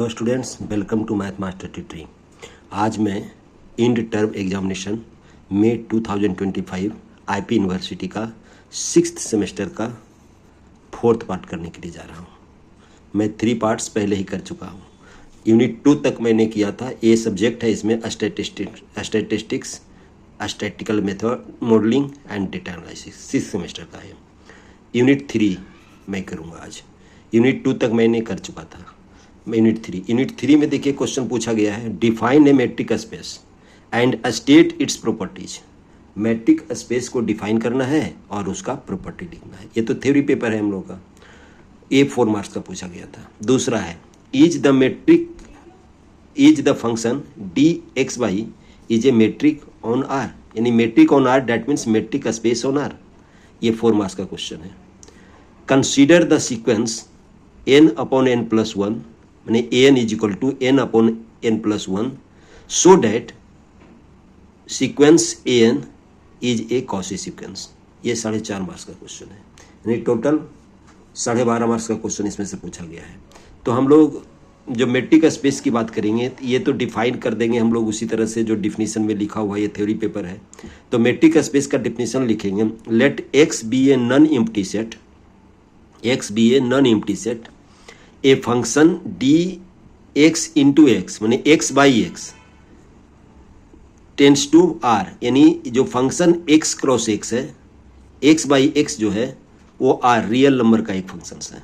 Hello students, welcome to math master tutoring. आज मैं end term examination May 2025 IP university का 6th semester का 4th part करने के लिए जा रहा हूँ। मैं 3 पार्ट्स पहले ही कर चुका हूँ। यूनिट 2 तक मैंने किया था। ये सब्जेक्ट है, इसमें statistics, statistical method, modelling and data analysis 6th semester का है। यूनिट 3 मैं करूँगा आज। यूनिट 2 तक मैंने कर चुका था। यूनिट 3 में देखिए क्वेश्चन पूछा गया है, define a metric space and state its properties. Matric space को डिफाइन करना है और उसका प्रॉपर्टी लिखना है। ये तो थ्योरी पेपर है हम लोग का, ये 4 मार्क्स का पूछा गया था। दूसरा है, is the function D x Y is a metric on R, यानी metric on R that means metric space on R. ये 4 मार्क्स का क्वेश्चन है। Consider the sequence n upon n plus 1, यानी an is equal to n upon n plus 1 so that sequence an is a Cauchy sequence. ये 4.5 marks का question है, यानी total 12.5 marks का question इसमें से पूछा गया है। तो हम लोग जो मैट्रिक स्पेस की बात करेंगे, ये तो डिफाइन कर देंगे हम लोग उसी तरह से जो डिफिनीशन में लिखा हुआ है। ये थ्योरी पेपर है, तो मैट्रिक स्पेस का डिफिनीशन लिखेंगे, let x be a non empty set, x be a non empty set, a function D x into x, माने x by x tends to R, यानी जो फंक्शन x क्रॉस x है, x by x जो है वो are real number का एक function है,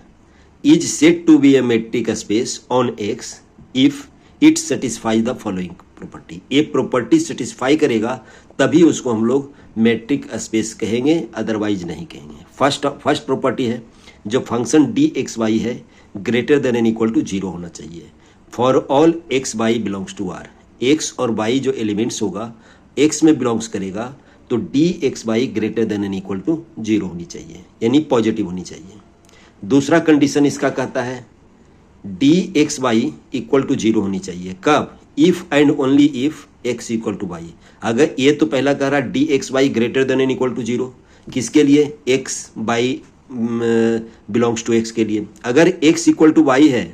is set to be a metric space on x if it satisfy the following property. ये प्रॉपर्टी सेटिस्फाई करेगा तभी उसको हम लोग मैट्रिक स्पेस कहेंगे, अदरवाइज नहीं कहेंगे। फर्स्ट प्रॉपर्टी है, जो फंक्शन डी एक्स वाई है greater than and equal to 0 होना चाहिए for all X Y belongs to R. X और वाई जो एलिमेंट्स होगा एक्स में बिलोंग्स करेगा, तो D x Y greater than and equal to 0 होनी चाहिए, यानी पॉजिटिव होनी चाहिए। दूसरा कंडीशन इसका कहता है D x Y equal to 0 होनी चाहिए। कब? If and only if X equal to Y. अगर ये तो पहला कह रहा D x Y greater than and equal to 0, किसके लिए? X Y belongs to X के लिए। अगर x इक्वल टू वाई है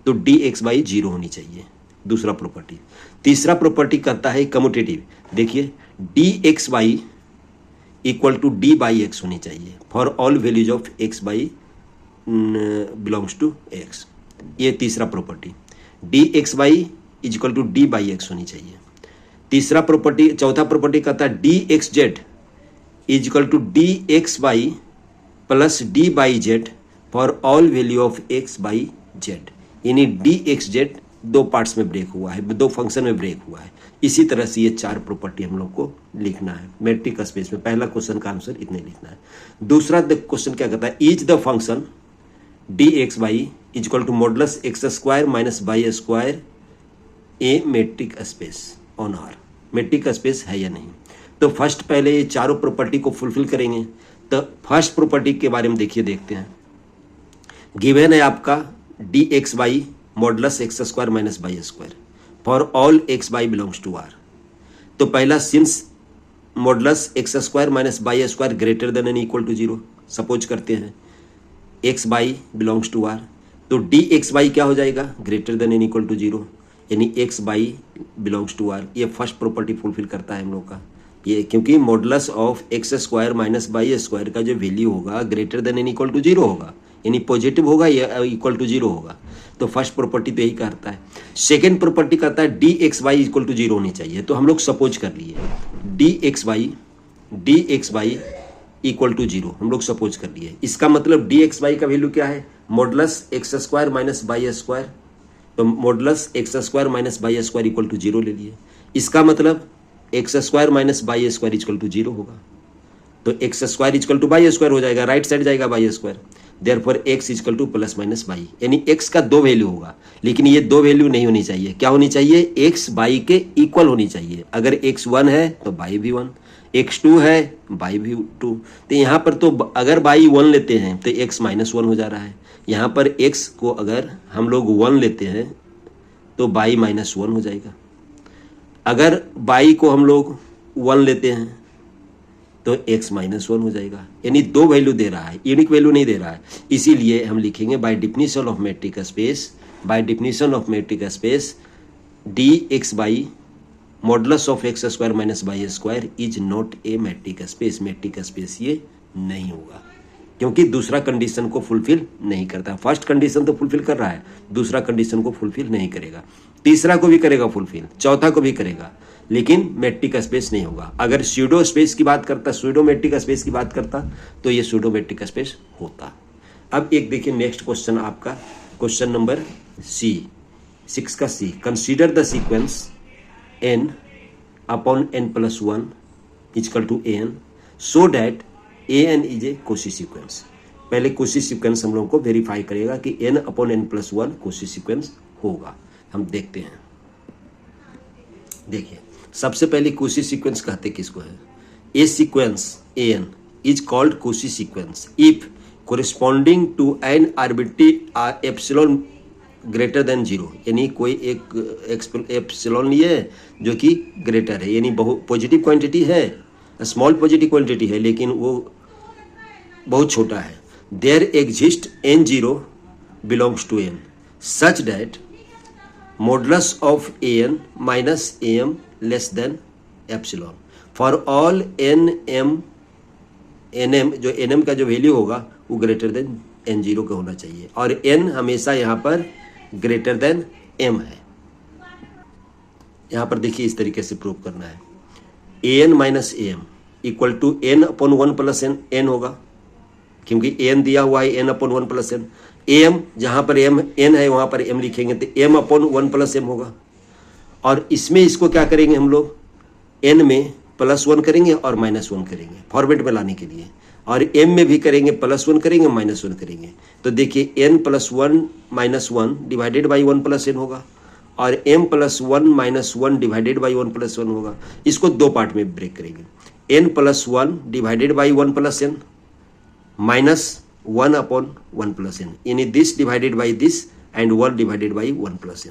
तो डी एक्स वाई 0 होनी चाहिए, दूसरा प्रॉपर्टी। तीसरा प्रॉपर्टी करता है कम्यूटेटिव। देखिए, D x Y equal to D Y X होनी चाहिए for all values of X Y belongs to X. ये तीसरा property. D x Y is equal to D Y X होनी चाहिए। तीसरा प्रॉपर्टी, चौथा प्रॉपर्टी कहता है D X Z is equal to D x Y plus D Y Z for all value of X Y Z, यानी D X Z 2 parts में break हुआ है, 2 फंक्शन में ब्रेक हुआ है। इसी तरह से ये 4 प्रॉपर्टी हम लोग को लिखना है मैट्रिक स्पेस में। पहला क्वेश्चन का आंसर इतने लिखना है। दूसरा क्वेश्चन क्या कहता है, is the function D x Y is equal to modulus x square minus Y square a metric space on R. Metric space है या नहीं? तो फर्स्ट पहले ये चारों प्रॉपर्टी को फुलफिल करेंगे। तो फर्स्ट प्रॉपर्टी के बारे में देखते हैं। गिवन है आपका D x Y modulus x square minus Y square for all X Y belongs to R. तो पहला, since modulus x square minus Y square greater than and equal to 0, suppose करते हैं X Y belongs to R, तो D x Y क्या हो जाएगा? Greater than and equal to 0, यानी X Y belongs to R. ये first property fulfil करता है हम लोग का ये, क्योंकि modulus of X square minus Y square का जो वैल्यू होगा greater than and equal to 0 होगा, यानी पॉजिटिव होगा या इक्वल टू 0 होगा। तो फर्स्ट प्रॉपर्टी तो यही करता है। सेकेंड प्रॉपर्टी कहता है D x Y equal to 0 होनी चाहिए। तो हम लोग सपोज कर लिए d x Y equal to 0 हम लोग सपोज कर लिए। इसका मतलब डी एक्स वाई का वैल्यू क्या है? Modulus x square minus Y square, तो modulus x square minus Y square equal to 0 ले लिए। इसका मतलब x square minus Y square equal to 0 होगा, तो x square equal to Y square हो जाएगा, राइट साइड जाएगा Y square. Therefore X equal to plus minus Y, यानी एक्स का 2 वैल्यू होगा। लेकिन ये 2 वैल्यू नहीं होनी चाहिए। क्या होनी चाहिए? एक्स वाई के इक्वल होनी चाहिए। अगर एक्स 1 है तो वाई भी 1, एक्स 2 है वाई भी 2। तो यहाँ पर तो अगर वाई 1 लेते हैं तो एक्स माइनस 1 हो जा रहा है। यहाँ पर एक्स को अगर हम लोग 1 लेते हैं तो वाई माइनस 1 हो जाएगा। अगर y को हम लोग 1 लेते हैं तो x माइनस 1 हो जाएगा, यानी 2 वैल्यू दे रहा है, यूनिक वैल्यू नहीं दे रहा है। इसीलिए हम लिखेंगे by definition of metric space by definition of metric space D X Y modulus of X square minus Y square is not a metric space. Metric space ये नहीं होगा क्योंकि दूसरा कंडीशन को फुलफिल नहीं करता। फर्स्ट कंडीशन तो fulfil कर रहा है, दूसरा कंडीशन को फुलफिल नहीं करेगा, तीसरा को भी करेगा फुलफिल, चौथा को भी करेगा, लेकिन मैट्रिक स्पेस नहीं होगा। अगर स्यूडो स्पेस की बात करता, स्यूडो मैट्रिक स्पेस की बात करता तो ये स्यूडो मैट्रिक स्पेस होता। अब एक देखिए नेक्स्ट क्वेश्चन आपका, क्वेश्चन नंबर सी, 6 का सी। Consider the sequence n upon n plus 1 equal to an so that an is a Cauchy sequence. पहले कोशी सीक्वेंस हम लोगों को वेरीफाई करेगा कि n upon n plus 1 Koshi sequence होगा। हम देखते हैं, देखिए सबसे पहले कोशी सीक्वेंस कहते किसको है? A sequence an is called Cauchy sequence if corresponding to an arbitrary epsilon greater than 0, यानी कोई एक एप्सिलॉन लिए जो कि ग्रेटर है, यानी पॉजिटिव क्वांटिटी है, स्मॉल पॉजिटिव क्वांटिटी है लेकिन वो बहुत छोटा है। There exist n0 belongs to n such that modulus of an minus am less than epsilon for all nm जो nm का जो वैल्यू होगा वो ग्रेटर देन n0 का होना चाहिए और n हमेशा यहाँ पर ग्रेटर देन m है। यहाँ पर देखिए इस तरीके से प्रूव करना है, an minus am equal to n upon 1 plus n होगा, क्योंकि n दिया हुआ है n upon 1 plus n। am जहाँ पर n है वहाँ पर m लिखेंगे तो m अपॉन 1 प्लस m होगा। और इसमें इसको क्या करेंगे हम लोग, n में प्लस 1 करेंगे और माइनस 1 करेंगे फॉर्मेट में लाने के लिए, और m में भी करेंगे प्लस 1 करेंगे माइनस 1 करेंगे। तो देखिए n plus 1 minus 1 divided by 1 plus n होगा और m plus 1 minus 1 divided by 1 plus 1 होगा। इसको दो पार्ट में ब्रेक करेंगे, n plus 1 divided by 1 plus n minus 1 upon 1 plus n, यानी this divided by this and 1 divided by 1 plus n।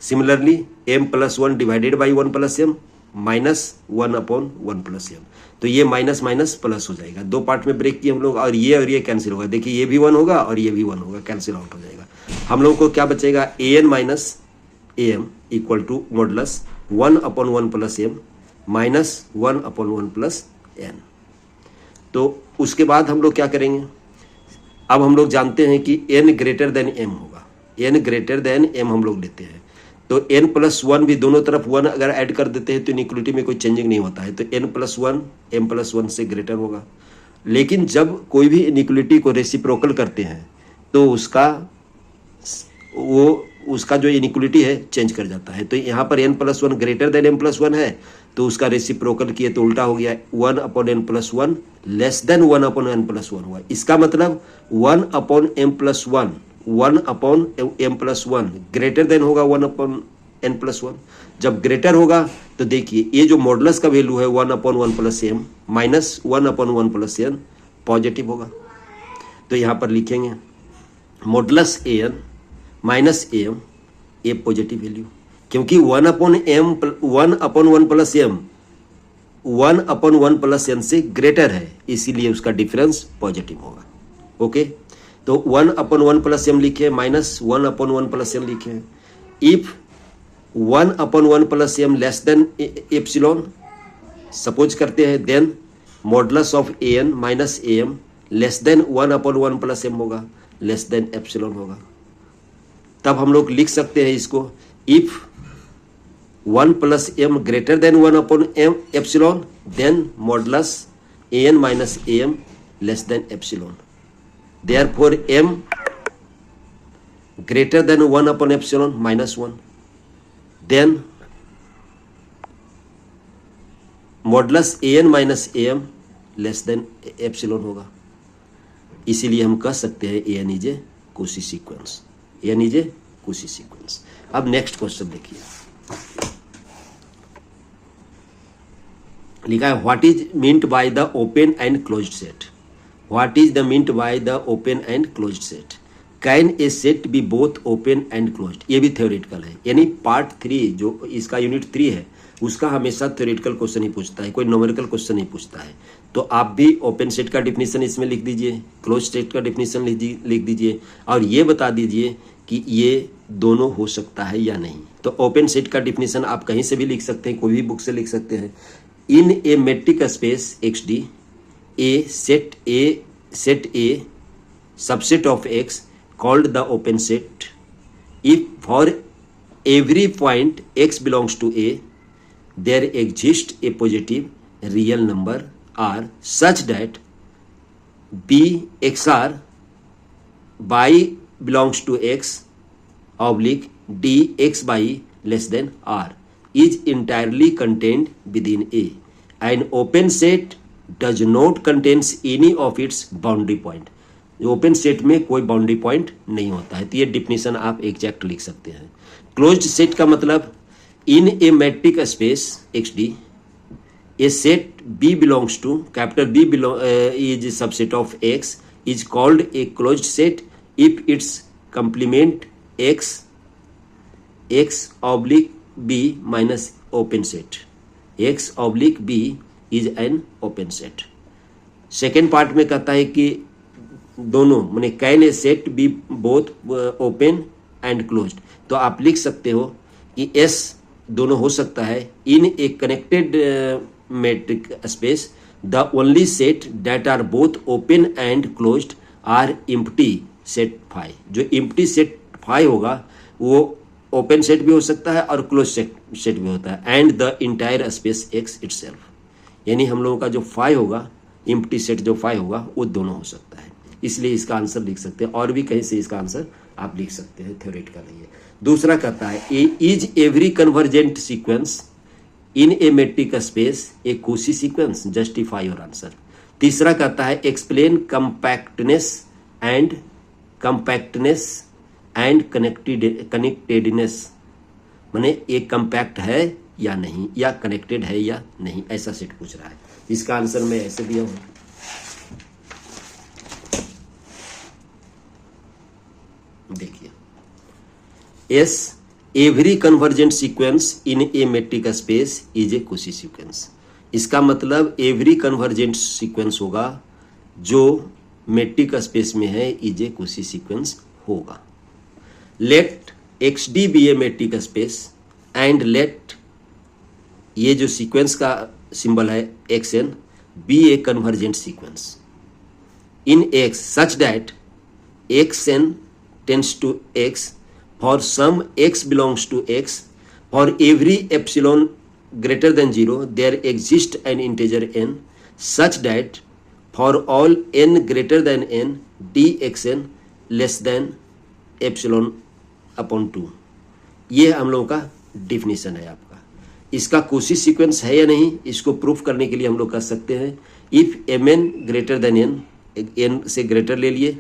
Similarly m plus 1 divided by 1 plus m minus 1 upon 1 plus m, तो ये minus minus plus हो जाएगा। दो part में break किए हम लोग और ये कैंसिल होगा। देखिए ये भी 1 होगा और ये भी 1 होगा, कैंसिल आउट हो जाएगा। हम लोग को क्या बचेगा, an minus am equal to modulus 1 upon 1 plus m minus 1 upon 1 plus n। तो उसके बाद हम लोग क्या करेंगे, अब हम लोग जानते हैं कि n ग्रेटर देन m होगा, n ग्रेटर देन m हम लोग लेते हैं तो n प्लस 1 भी दोनों तरफ 1 अगर ऐड कर देते हैं तो इनइक्वलिटी में कोई चेंजिंग नहीं होता है, तो n प्लस 1 m प्लस 1 से ग्रेटर होगा। लेकिन जब कोई भी इनइक्वलिटी को रेसिप्रोकल करते हैं तो उसका जो इनइक्वलिटी है चेंज कर जाता है। तो यहाँ पर n plus 1 greater than m plus 1 है तो उसका रेसिप्रोकल किए तो उल्टा हो गया, 1 upon n plus 1 less than 1 upon n plus 1 हुआ। इसका मतलब 1 upon m plus 1 1 upon m plus 1 greater than होगा 1 अपॉन n प्लस 1। जब ग्रेटर होगा तो देखिए ये जो मॉडुलस का वैल्यू है 1 upon 1 plus m minus 1 upon 1 plus n positive होगा। तो यहाँ पर लिखेंगे modulus an minus am A positive value, क्योंकि 1 upon 1 plus m 1 upon 1 plus n से ग्रेटर है, इसीलिए उसका डिफरेंस पॉजिटिव होगा। ओके, तो 1 अपॉन 1 प्लस m लिखे माइनस 1 अपॉन 1 प्लस m लिखे। If 1 upon 1 plus m less than epsilon suppose करते हैं, then modulus of an minus am less than 1 upon 1 plus m होगा, लेस देन एप्सिलॉन होगा। तब हम लोग लिख सकते हैं इसको, if 1 plus m greater than 1 upon m epsilon then modulus an minus am less than epsilon. Therefore m greater than 1 upon epsilon minus 1, then modulus an minus am less than epsilon होगा। इसीलिए हम कह सकते हैं an is a Cauchy sequence, an is a Cauchy sequence. अब next question देखिए, लिखा है what is meant by the open and closed set. What is the meant by the open and closed set? Can a set be both open and closed? ये भी theoretical है, यानी part 3 जो इसका unit 3 है उसका हमेशा theoretical क्वेश्चन ही पूछता है, कोई न्यूमेरिकल क्वेश्चन नहीं पूछता है। तो आप भी ओपन सेट का डिफिनीशन इसमें लिख दीजिए, क्लोज सेट का डिफिनीशन लिख दीजिए और ये बता दीजिए कि ये दोनों हो सकता है या नहीं। तो ओपन सेट का डिफिनेशन आप कहीं से भी लिख सकते हैं, कोई भी बुक से लिख सकते हैं। In a metric space x d a set a subset of x called the open set if for every point x belongs to A there exists a positive real number R such that B XR by belongs to X oblique D X by less than R is entirely contained within A. An open set does not contains any of its boundary point. Open set में कोई boundary point नहीं होता है। तो ये definition आप exact लिख सकते हैं। क्लोज्ड सेट का मतलब in a metric space x d a set B belongs to capital B is subset of x is called a closed set if its complement x oblique B minus open set. X oblique B is an open set. Second part में कहता है कि दोनों माने can a set B both open and closed. तो आप लिख सकते हो कि एस दोनों हो सकता है in a connected metric space the only set that are both open and closed are empty set phi. जो एम्प्टी सेट फाई होगा वो ओपन सेट भी हो सकता है और क्लोज सेट भी होता है। And the entire space x itself, यानी हम लोगों का जो फाई होगा एम्प्टी सेट जो फाई होगा वो दोनों हो सकता है। इसलिए इसका आंसर लिख सकते हैं और भी कहीं से इसका आंसर आप लिख सकते हैं, थ्योरेटिकल नहीं है। दूसरा कहता है is every convergent sequence in a metric space a Cauchy sequence, justify your answer. तीसरा कहता है एक्सप्लेन कंपैक्टनेस एंड कनेक्टेडनेस, माने ये कंपैक्ट है या नहीं या कनेक्टेड है या नहीं, ऐसा सेट पूछ रहा है। इसका आंसर मैं ऐसे दिया हूं, देखिए as every convergent sequence in a metric space is a Cauchy sequence. इसका मतलब एवरी कन्वर्जेंट सीक्वेंस होगा जो मेट्रिक स्पेस में है इज ए कोशी सीक्वेंस होगा। Let X D be a metric space and let ये जो सीक्वेंस का सिंबल है X N be a convergent sequence in X such that X N tends to x for some x belongs to x for every epsilon greater than 0 there exists an integer n such that for all n greater than n dxn less than epsilon upon 2। ये हम लोगों का definition है आपका। इसका Cauchy sequence है या नहीं इसको प्रूफ करने के लिए हम लोग कर सकते हैं if mn greater than n से ग्रेटर ले लिए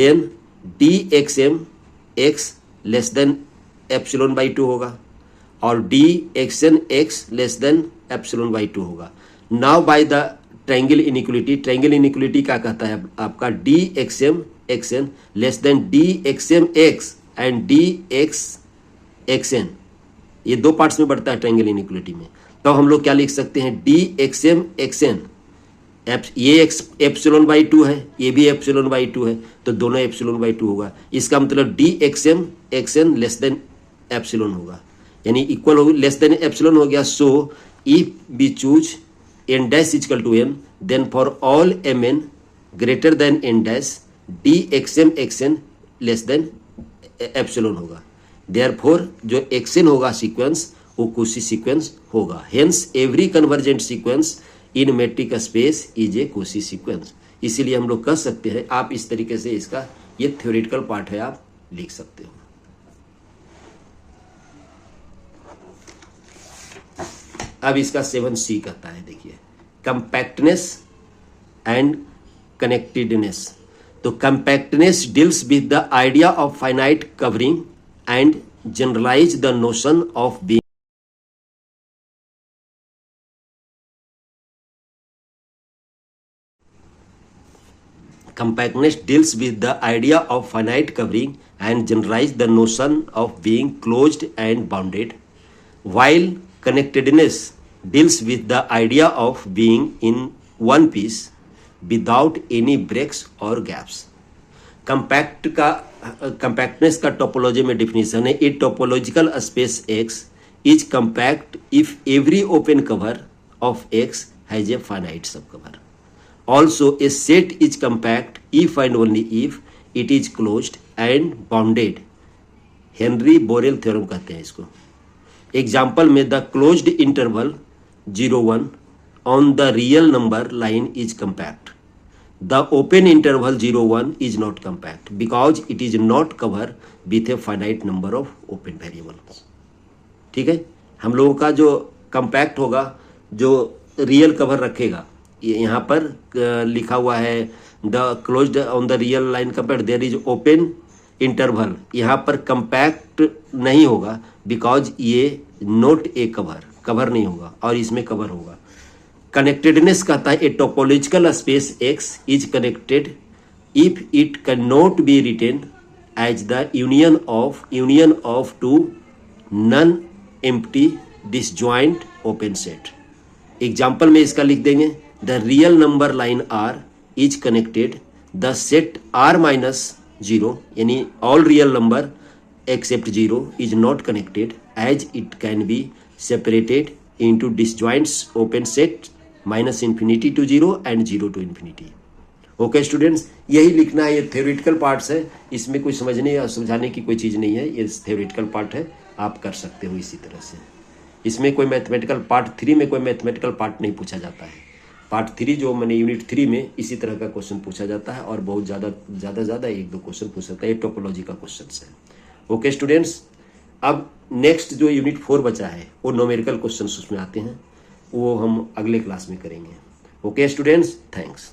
then D X M X less than epsilon by 2 होगा और D X N X less than epsilon by 2 होगा। Now by the triangle inequality क्या कहता है आपका D X M X N less than D X M X and D X X N, ये दो parts में बढ़ता है ट्रायंगल इनइक्वालिटी में। तो हम लोग क्या लिख सकते हैं D X M X N, ये एप्सिलॉन बाई 2 है ये भी एप्सिलॉन बाई 2 है तो दोनों एप्सिलॉन बाई 2 होगा। इसका मतलब D X M X N less than epsilon होगा, यानी इक्वल हो लेस देन एप्सिलॉन हो गया। So if we choose N dash equal to N then for all M N greater than N dash D X N less than epsilon होगा। Therefore जो X N होगा sequence वो Cauchy sequence होगा। Hence every convergent sequence in metric space is a Cauchy sequence. इसीलिए हम लोग कह सकते हैं आप इस तरीके से इसका ये थ्योरेटिकल पार्ट है आप लिख सकते हो। अब इसका 7C कहता है देखिए कंपैक्टनेस एंड कनेक्टेडनेस। तो compactness deals with the idea of finite covering and generalize the notion of being. Compactness deals with the idea of finite covering and generalize the notion of being closed and bounded, while connectedness deals with the idea of being in one piece without any breaks or gaps. Compact का compactness का topology में definition है, a topological space x is compact if every open cover of x has a finite sub cover. Also a set is compact if and only if it is closed and bounded. Henry Borel theorem कहते हैं इसको. Example में the closed interval 0-1 on the real number line is compact. The open interval 0-1 is not compact because it is not cover with a finite number of open variables. ठीक है, हम लोगों का जो कंपैक्ट होगा, जो रियल कवर रखेगा, यहाँ पर लिखा हुआ है the closed on the real line compact there is open interval. यहाँ पर कंपैक्ट नहीं होगा बिकॉज ये नोट ए कवर नहीं होगा और इसमें कवर होगा. कनेक्टेडनेस कहता है a topological space x is connected if it can not be written as the union of two non empty disjoint open set. Example में इसका लिख देंगे the real number line R is connected the set R minus 0 यानी all real number except 0 is not connected as it can be separated into disjoints open set minus infinity to 0 and 0 to infinity. Okay students, यही लिखना है. ये theoretical parts है, इसमें कोई समझने या समझाने की कोई चीज़ नहीं है. ये थ्योरेटिकल पार्ट है, आप कर सकते हो इसी तरह से. इसमें कोई मैथमेटिकल पार्ट 3 में कोई मैथमेटिकल पार्ट नहीं पूछा जाता है. पार्ट 3 जो मैंने यूनिट 3 में इसी तरह का क्वेश्चन पूछा जाता है और बहुत ज़्यादा 1-2 क्वेश्चन पूछ सकता है. ये टोपोलॉजी का क्वेश्चन है. ओके स्टूडेंट्स, अब नेक्स्ट जो यूनिट 4 बचा है वो न्यूमेरिकल क्वेश्चंस उसमें आते हैं, वो हम अगले क्लास में करेंगे. Okay students, thanks.